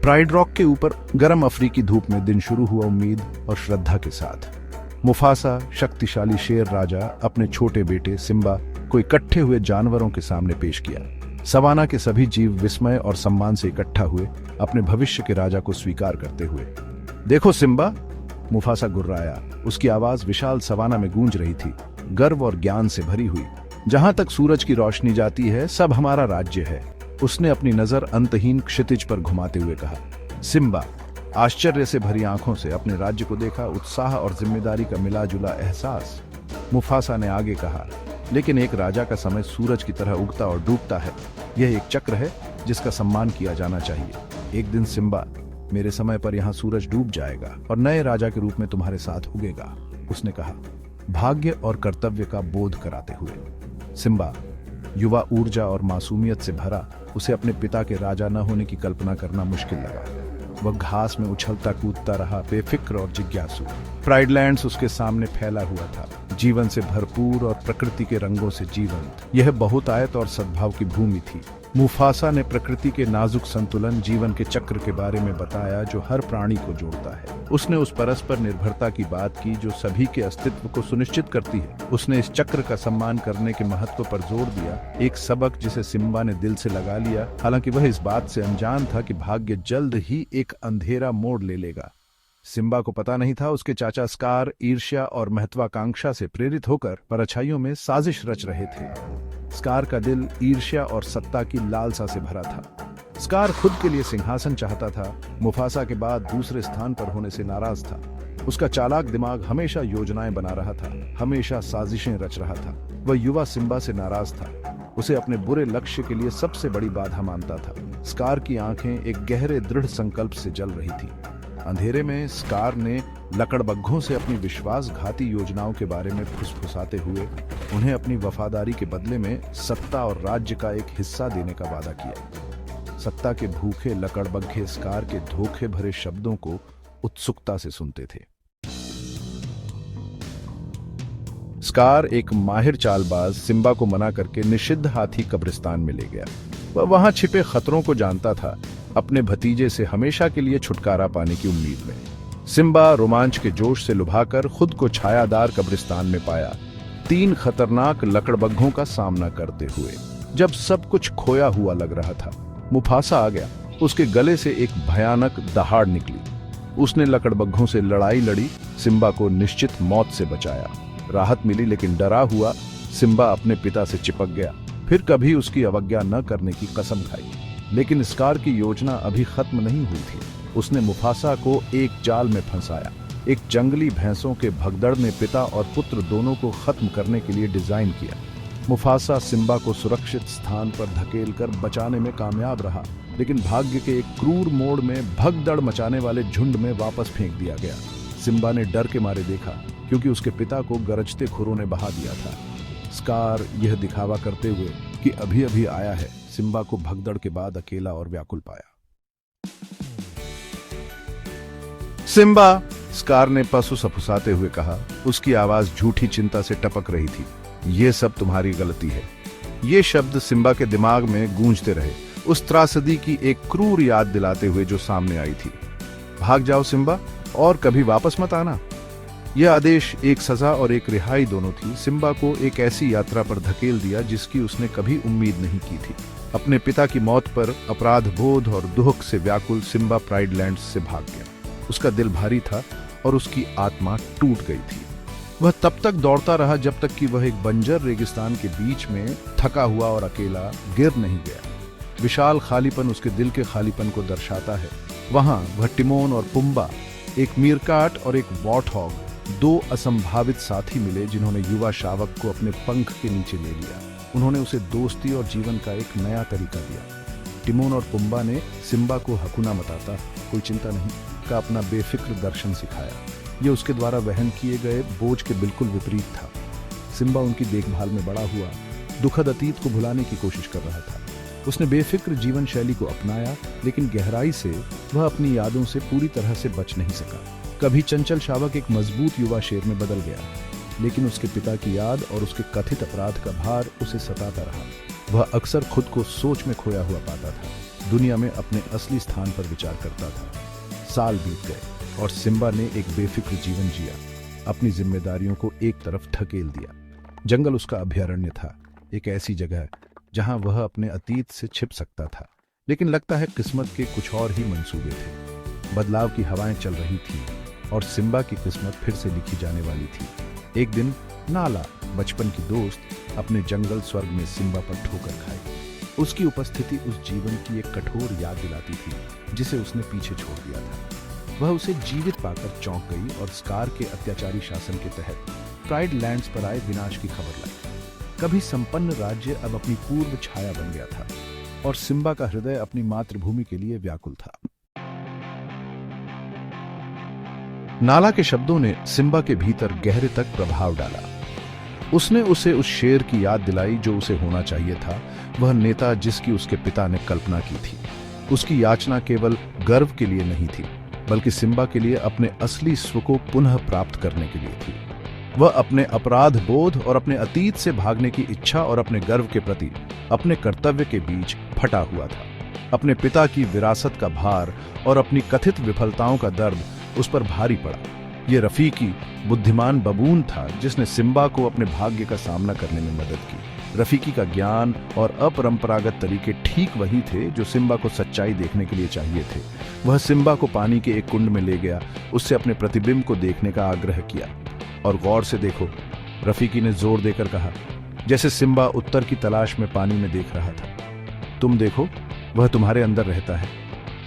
Pride rock के ऊपर गर्म अफ्रीकी धूप में दिन शुरू हुआ उम्मीद और श्रद्धा के साथ। मुफासा, शक्तिशाली शेर राजा, अपने छोटे बेटे सिम्बा को इकट्ठे हुए जानवरों के सामने पेश किया। सवाना के सभी जीव विस्मय और सम्मान से इकट्ठा हुए, अपने भविष्य के राजा को स्वीकार करते हुए। देखो सिम्बा, मुफासा गुर्राया। उसकी आवाज विशाल सवाना में गूंज रही थी, गर्व और ज्ञान से भरी हुई। जहां तक सूरज की रोशनी जाती है, सब हमारा राज्य है। उसने अपनी नजर अंतहीन क्षितिज पर घुमाते हुए कहा। सिम्बा आश्चर्य से भरी आंखों से अपने राज्य को देखा, उत्साह और जिम्मेदारी का मिला जुला एहसास। मुफासा ने आगे कहा, लेकिन एक राजा का समय सूरज की तरह उगता और डूबता है। यह एक चक्र है जिसका सम्मान किया जाना चाहिए। एक दिन सिम्बा, मेरे समय पर यहाँ सूरज डूब जाएगा और नए राजा के रूप में तुम्हारे साथ उगेगा, उसने कहा, भाग्य और कर्तव्य का बोध कराते हुए। सिम्बा युवा ऊर्जा और मासूमियत से भरा, उसे अपने पिता के राजा न होने की कल्पना करना मुश्किल लगा। वह घास में उछलता कूदता रहा, बेफिक्र और जिज्ञासु। प्राइडलैंड्स उसके सामने फैला हुआ था, जीवन से भरपूर और प्रकृति के रंगों से जीवंत। यह बहुतायत और सद्भाव की भूमि थी। मुफासा ने प्रकृति के नाजुक संतुलन, जीवन के चक्र के बारे में बताया जो हर प्राणी को जोड़ता है। उसने उस परस्पर निर्भरता की बात की जो सभी के अस्तित्व को सुनिश्चित करती है। उसने इस चक्र का सम्मान करने के महत्व पर जोर दिया, एक सबक जिसे सिम्बा ने दिल से लगा लिया, हालांकि वह इस बात से अनजान था कि भाग्य जल्द ही एक अंधेरा मोड़ ले लेगा। सिम्बा को पता नहीं था उसके चाचा स्कार ईर्ष्या और महत्वाकांक्षा से प्रेरित होकर परछाइयों में साजिश रच रहे थे। स्कार का दिल ईर्ष्या और सत्ता की लालसा से भरा था। स्कार खुद के लिए सिंहासन चाहता था, मुफासा के बाद दूसरे स्थान पर होने से नाराज था। उसका चालाक दिमाग हमेशा योजनाएं बना रहा था, हमेशा साजिशें रच रहा था। वह युवा सिम्बा से नाराज था, उसे अपने बुरे लक्ष्य के लिए सबसे बड़ी बाधा मानता था। स्कार की आंखें एक गहरे दृढ़ संकल्प से जल रही थी। अंधेरे में स्कार ने लकड़बग्घों से अपनी विश्वासघाती योजनाओं के बारे में फुसफुसाते हुए उन्हें अपनी वफादारी के बदले में सत्ता और राज्य का एक हिस्सा देने का वादा किया। सत्ता के भूखे लकड़बग्घे स्कार के धोखे भरे शब्दों को उत्सुकता से सुनते थे। स्कार, एक माहिर चालबाज, सिम्बा को मना करके निषिद्ध हाथी कब्रिस्तान में ले गया। वह वहां छिपे खतरों को जानता था, अपने भतीजे से हमेशा के लिए छुटकारा पाने की उम्मीद में। सिम्बा रोमांच के जोश से लुभाकर खुद को छायादार कब्रिस्तान में पाया, 3 खतरनाक लकड़बग्घों का सामना करते हुए। जब सब कुछ खोया हुआ लग रहा था, मुफासा आ गया। उसके गले से एक भयानक दहाड़ निकली। उसने लकड़बग्घों से लड़ाई लड़ी, सिम्बा को निश्चित मौत से बचाया। राहत मिली, लेकिन डरा हुआ सिम्बा अपने पिता से चिपक गया। फिर कभी उसकी अवज्ञा न करने की कसम खाई। लेकिन स्कार की योजना अभी खत्म नहीं हुई थी। उसने मुफासा को एक जाल में फंसाया। एक जंगली भैंसों के भगदड़ ने पिता और पुत्र दोनों को खत्म करने के लिए डिजाइन किया। मुफासा सिम्बा को सुरक्षित स्थान पर धकेलकर बचाने में कामयाब रहा, लेकिन भाग्य के एक क्रूर मोड़ में भगदड़ मचाने वाले झुंड में वापस फेंक दिया गया। सिम्बा ने डर के मारे देखा, क्योंकि उसके पिता को गरजते खुरों ने बहा दिया था। स्कार यह दिखावा करते हुए कि अभी अभी आया है, सिम्बा को भगदड़ के बाद अकेला और व्याकुल पाया। सिम्बा, स्कार ने पशु सफुसाते हुए कहा। उसकी आवाज झूठी चिंता से टपक रही थी। ये सब तुम्हारी गलती है। ये शब्द सिम्बा के दिमाग में गूंजते रहे, उस त्रासदी की एक क्रूर याद दिलाते हुए जो सामने आई थी। भाग जाओ सिम्बा, और कभी वापस मत आना। यह आदेश एक सजा और एक रिहाई दोनों थी। सिम्बा को एक ऐसी यात्रा पर धकेल दिया जिसकी उसने कभी उम्मीद नहीं की थी। अपने पिता की मौत पर अपराध बोध और दुख से व्याकुल सिम्बा प्राइडलैंड्स से भाग गया। उसका दिल भारी था और उसकी आत्मा टूट गई थी। वह तब तक दौड़ता रहा जब तक कि वह एक बंजर रेगिस्तान के बीच में थका हुआ और अकेला गिर नहीं गया। विशाल खालीपन उसके दिल के खालीपन को दर्शाता है। वहां वह टिमोन और पुम्बा, एक मीरकाट और एक वॉर्टहॉग, 2 असंभावित साथी मिले जिन्होंने युवा शावक को अपने पंख के नीचे ले लिया। उन्होंने उसे दोस्ती और जीवन का एक नया तरीका दिया। टिमोन और पुम्बा ने सिम्बा को हकुना मताता, कोई चिंता नहीं, का अपना बेफिक्र दर्शन सिखाया। यह उसके द्वारा वहन किए गए बोझ के बिल्कुल विपरीत था। सिम्बा उनकी देखभाल में बड़ा हुआ, दुखद अतीत को भुलाने की कोशिश कर रहा था। उसने बेफिक्र जीवन शैली को अपनाया, लेकिन गहराई से वह अपनी यादों से पूरी तरह से बच नहीं सका। कभी चंचल शावक एक मजबूत युवा शेर में बदल गया, लेकिन उसके पिता की याद और उसके कथित अपराध का भार उसे सताता रहा। वह अक्सर खुद को सोच में खोया हुआ पाता था। दुनिया में अपने असली स्थान पर विचार करता था। साल बीत गए और सिम्बा ने एक बेफिक्र जीवन जिया, अपनी जिम्मेदारियों को एक तरफ ढकेल दिया। जंगल उसका अभयारण्य था, एक ऐसी जगह जहां वह अपने अतीत से छिप सकता था। लेकिन लगता है किस्मत के कुछ और ही मंसूबे थे। बदलाव की हवाएं चल रही थी और सिम्बा की किस्मत फिर से लिखी जाने वाली थी। एक दिन नाला, बचपन की दोस्त, अपने जंगल स्वर्ग में सिम्बा पर ठोकर खाई। उसकी उपस्थिति उस जीवन की एक कठोर याद दिलाती थी जिसे उसने पीछे छोड़ दिया था। वह उसे जीवित पाकर चौंक गई और स्कार के अत्याचारी शासन के तहत प्राइड लैंड्स पर आए विनाश की खबर लाई। कभी संपन्न राज्य अब अपनी पूर्व छाया बन गया था और सिम्बा का हृदय अपनी मातृभूमि के लिए व्याकुल था। नाला के शब्दों ने सिम्बा के भीतर गहरे तक प्रभाव डाला। उसने उसे उस शेर की याद दिलाई जो उसे होना चाहिए था, वह नेता जिसकी उसके पिता ने कल्पना की थी। उसकी याचना केवल गर्व के लिए नहीं थी, बल्कि सिम्बा के लिए अपने असली स्व को पुनः प्राप्त करने के लिए थी। वह अपने अपराध बोध और अपने अतीत से भागने की इच्छा और अपने गर्व के प्रति अपने कर्तव्य के बीच फटा हुआ था। अपने पिता की विरासत का भार और अपनी कथित विफलताओं का दर्द उस पर भारी पड़ा। ये रफीकी बुद्धिमान बबून था जिसने सिम्बा को अपने भाग्य का सामना करने में मदद की। रफीकी का ज्ञान और अपरंपरागत तरीके ठीक वही थे जो सिम्बा को सच्चाई देखने के लिए चाहिए थे। वह सिम्बा को पानी के एक कुंड में ले गया, उससे अपने प्रतिबिंब को देखने का आग्रह किया। और गौर से देखो, रफीकी ने जोर देकर कहा, जैसे सिम्बा उत्तर की तलाश में पानी में देख रहा था। तुम देखो, वह तुम्हारे अंदर रहता है।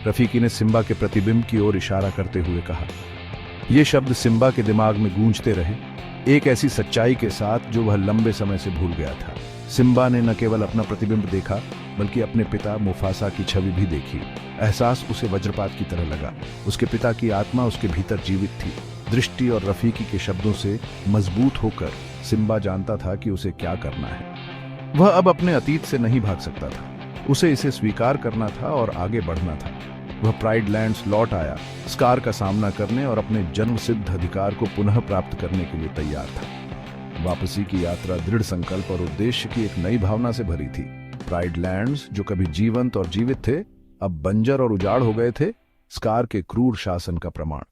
रफीकी ने सिम्बा के प्रतिबिंब की ओर इशारा करते हुए कहा। ये शब्द सिम्बा के दिमाग में गूंजते रहे, एक ऐसी सच्चाई के साथ जो वह लंबे समय से भूल गया था। सिम्बा ने न केवल अपना प्रतिबिंब देखा, बल्कि अपने पिता मुफासा की छवि भी देखी। एहसास उसे वज्रपात की तरह लगा। उसके पिता की आत्मा उसके भीतर जीवित थी। दृष्टि और रफीकी के शब्दों से मजबूत होकर सिम्बा जानता था कि उसे क्या करना है। वह अब अपने अतीत से नहीं भाग सकता था, उसे इसे स्वीकार करना था और आगे बढ़ना था। वह प्राइड लैंड्स लौट आया, स्कार का सामना करने और अपने जन्म सिद्ध अधिकार को पुनः प्राप्त करने के लिए तैयार था। वापसी की यात्रा दृढ़ संकल्प और उद्देश्य की एक नई भावना से भरी थी। प्राइड लैंड्स जो कभी जीवंत और जीवित थे, अब बंजर और उजाड़ हो गए थे, स्कार के क्रूर शासन का प्रमाण।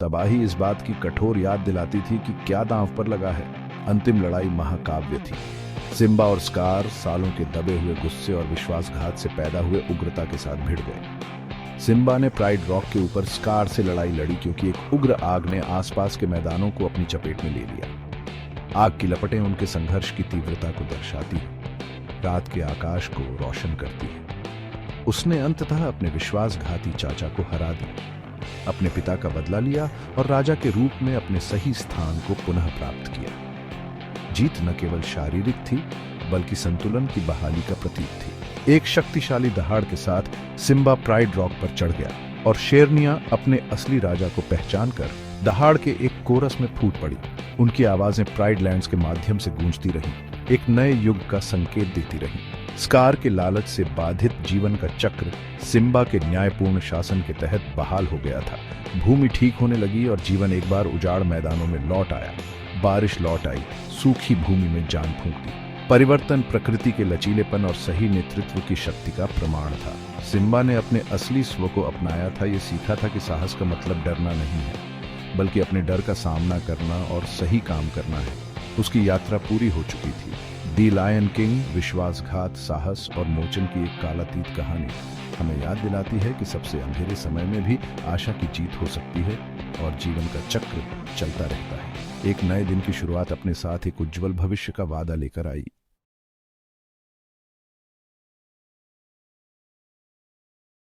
तबाही इस बात की कठोर याद दिलाती थी कि क्या दांव पर लगा है। अंतिम लड़ाई महाकाव्य थी। सिम्बा और स्कार सालों के दबे हुए गुस्से और विश्वासघात से पैदा हुए उग्रता के साथ भिड़ गए। सिम्बा ने प्राइड रॉक के ऊपर स्कार से लड़ाई लड़ी क्योंकि एक उग्र आग ने आसपास के मैदानों को अपनी चपेट में ले लिया। आग की लपटें उनके संघर्ष की तीव्रता को दर्शाती हैं, रात के आकाश को रोशन करती है। उसने अंततः अपने विश्वासघाती चाचा को हरा दिया, अपने पिता का बदला लिया और राजा के रूप में अपने सही स्थान को पुनः प्राप्त किया। जीत न केवल शारीरिक थी, बल्कि संतुलन की बहाली का प्रतीक थी। एक शक्तिशाली दहाड़ के साथ सिम्बा प्राइड रॉक पर चढ़ गया और शेरनियां अपने असली राजा को पहचान कर दहाड़ के एक कोरस में फूट पड़ी। उनकी आवाजें प्राइड लैंड्स के माध्यम से गूंजती रहीं, एक नए युग का संकेत देती रहीं। स्कार के लालच से बाधित जीवन का चक्र सिम्बा के न्यायपूर्ण शासन के तहत बहाल हो गया था। भूमि ठीक होने लगी और जीवन एक बार उजाड़ मैदानों में लौट आया। बारिश लौट आई, सूखी भूमि में जान फूंक दी। परिवर्तन प्रकृति के लचीलेपन और सही नेतृत्व की शक्ति का प्रमाण था। सिम्बा ने अपने असली स्व को अपनाया था। ये सीखा था कि साहस का मतलब डरना नहीं है, बल्कि अपने डर का सामना करना और सही काम करना है। उसकी यात्रा पूरी हो चुकी थी। दी लायन किंग, विश्वासघात, साहस और मोचन की एक कालातीत कहानी हमें याद दिलाती है कि सबसे अंधेरे समय में भी आशा की जीत हो सकती है और जीवन का चक्र चलता रहता है। एक नए दिन की शुरुआत अपने साथ एक उज्जवल भविष्य का वादा लेकर आई।